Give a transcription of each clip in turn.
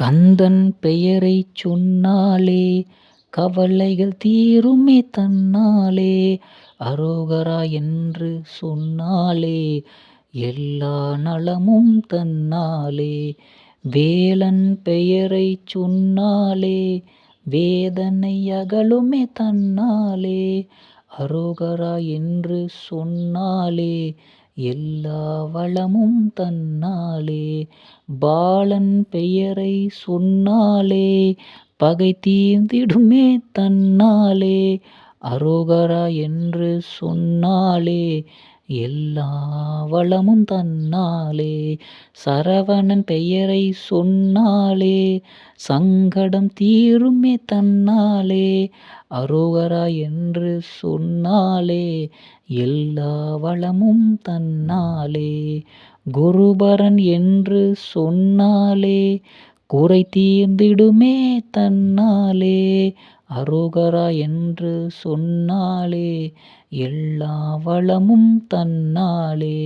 கந்தன் பெயரைச் சொன்னாலே கவலைகள் தீருமே தன்னாலே. அரோகரா என்று சொன்னாலே எல்லா நலமும் தன்னாலே. வேலன் பெயரைச் சொன்னாலே வேதனை அகலுமே தன்னாலே. அரோகரா என்று சொன்னாலே எல்லா வளமும் தன்னாலே. பாலன் பெயரை சொன்னாலே பகை தீர்ந்திடுமே தன்னாலே. அரோகரா என்று சொன்னாலே எல்லா வளமும் தன்னாலே. சரவணன் பெயரை சொன்னாலே சங்கடம் தீருமே தன்னாலே. அரோகரா என்று சொன்னாலே எல்லா வளமும் தன்னாலே. குருபரன் என்று சொன்னாலே குறை தீர்ந்திடுமே தன்னாலே. அரோகரா என்று சொன்னாலே எல்லா வளமும் தன்னாலே.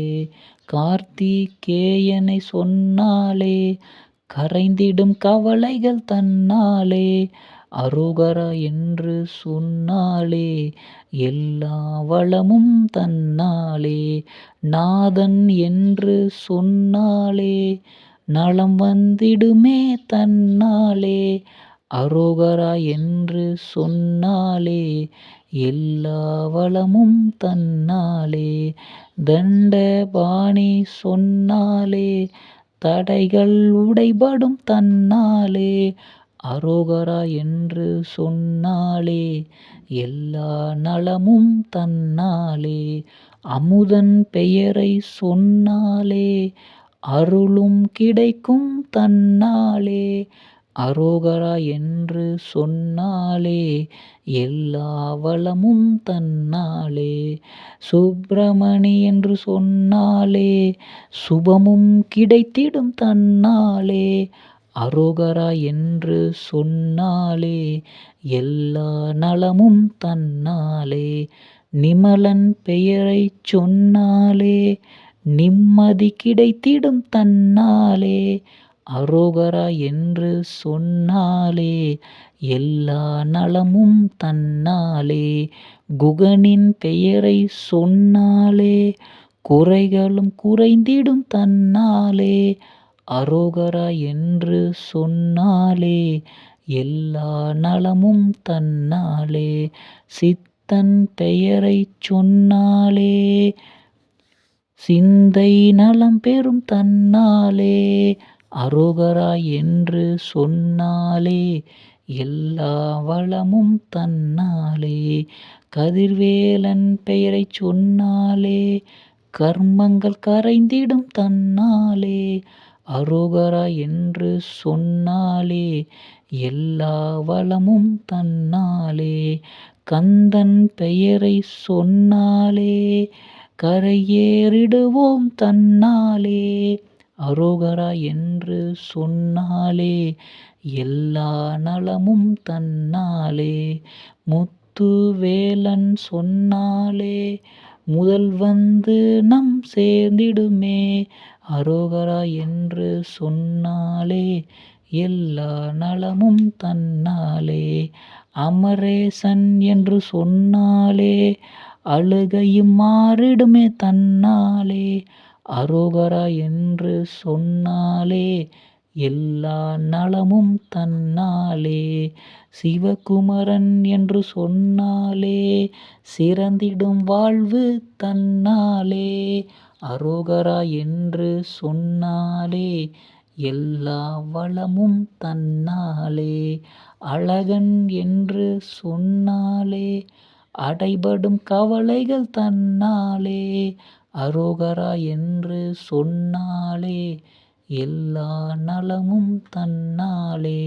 கார்த்திகேயனை சொன்னாலே கரைந்திடும் கவலைகள் தன்னாலே. அரோகரா என்று சொன்னாலே எல்லா வளமும் தன்னாலே. நாதன் என்று சொன்னாலே நலம் வந்திடுமே தன்னாலே. அரோகரா என்று சொன்னாலே எல்லா வளமும் தன்னாலே. தண்டபாணி சொன்னாலே தடைகள் உடைபடும் தன்னாலே. அரோகரா என்று சொன்னாலே எல்லா நலமும் தன்னாலே. அமுதன் பெயரை சொன்னாலே அருளும் கிடைக்கும் தன்னாலே. அரோகரா என்று சொன்னாலே எல்லா வளமும் தன்னாலே. சுப்பிரமணி என்று சொன்னாலே சுபமும் கிடைத்திடும் தன்னாலே. அரோகரா என்று சொன்னாலே எல்லா நலமும் தன்னாலே. நிமலன் பெயரைச் சொன்னாலே நிம்மதி கிடைத்திடும் தன்னாலே. அரோகரா என்று சொன்னாலே எல்லா நலமும் தன்னாலே. குகனின் பெயரை சொன்னாலே குறைகளும் குறைந்திடும் தன்னாலே. அரோகரா என்று சொன்னாலே எல்லா நலமும் தன்னாலே. சித்தன் பெயரைச் சொன்னாலே சிந்தை நலம் பெறும் தன்னாலே. அரோகரா என்று சொன்னாலே எல்லா வளமும் தன்னாலே. கதிர்வேலன் பெயரைச் சொன்னாலே கர்மங்கள் கரைந்திடும் தன்னாலே. அரோகரா என்று சொன்னாலே எல்லா வளமும் தன்னாலே. கந்தன் பெயரை சொன்னாலே கரையேறிடுவோம் தன்னாலே. அரோகரா என்று சொன்னாலே எல்லா நலமும் தன்னாலே. முத்துவேலன் சொன்னாலே முதல் வந்து நம் சேர்ந்திடுமே. அரோகரா என்று சொன்னாலே எல்லா நலமும் தன்னாலே. அமரேசன் என்று சொன்னாலே அழுகையும் மாறிடுமே தன்னாலே. அரோகரா என்று சொன்னாலே எல்லா நலமும் தன்னாலே. சிவகுமரன் என்று சொன்னாலே சிறந்திடும் வாழ்வு தன்னாலே. அரோகரா என்று சொன்னாலே எல்லா வளமும் தன்னாலே. அழகன் என்று சொன்னாலே அடைபடும் கவலைகள் தன்னாலே. அரோகரா என்று சொன்னாலே எல்லா நலமும் தன்னாலே.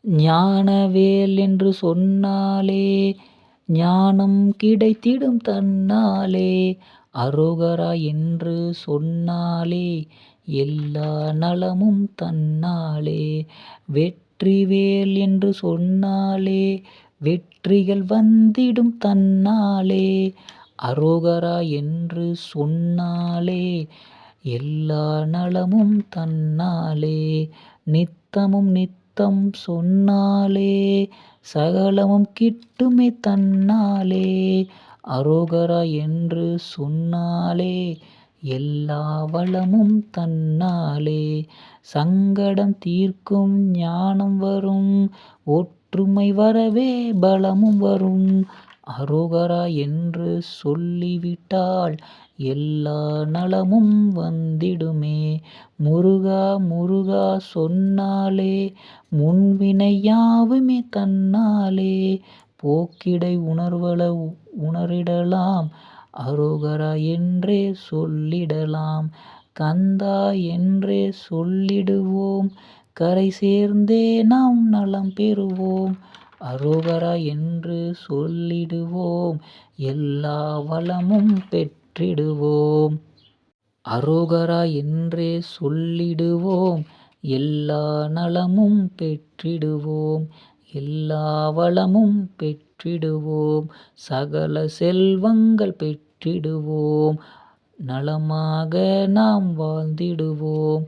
ஞானவேல் என்று சொன்னாலே ஞானம் கிடைத்திடும் தன்னாலே. அரோகரா என்று சொன்னாலே எல்லா நலமும் தன்னாலே. வெற்றிவேல் என்று சொன்னாலே வெற்றிகள் வந்திடும் தன்னாலே. அரோகரா என்று சொன்னாலே எல்லா நலமும் தன்னாலே. நித்த அர்த்தமும் நித்தம் சொன்னாலே சகலமும் கிட்டுமே தன்னாலே. அரோகரா என்று சொன்னாலே எல்லா வளமும் தன்னாலே. சங்கடம் தீர்க்கும் ஞானம் வரும், ஒற்றுமை வரவே பலமும் வரும். அரோகரா என்று சொல்லிவிட்டால் எல்லா நலமும் வந்திடுமே. முருகா முருகா சொன்னாலே முன்வினை யாவுமே தன்னாலே. போக்கிடை உணரிடலாம், அரோகரா என்றே சொல்லிடலாம். கந்தா என்றே சொல்லிடுவோம், கரை சேர்ந்தே நாம் நலம் பெறுவோம். அரோகரா என்று சொல்லிடுவோம், எல்லா வளமும் பெற்றிடுவோம். அரோகரா என்றே சொல்லிடுவோம், எல்லா நலமும் பெற்றிடுவோம். எல்லா வளமும் பெற்றிடுவோம், சகல செல்வங்கள் பெற்றிடுவோம். நலமாக நாம் வாழ்ந்திடுவோம்,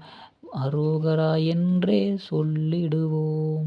அரோகரா என்றே சொல்லிடுவோம்.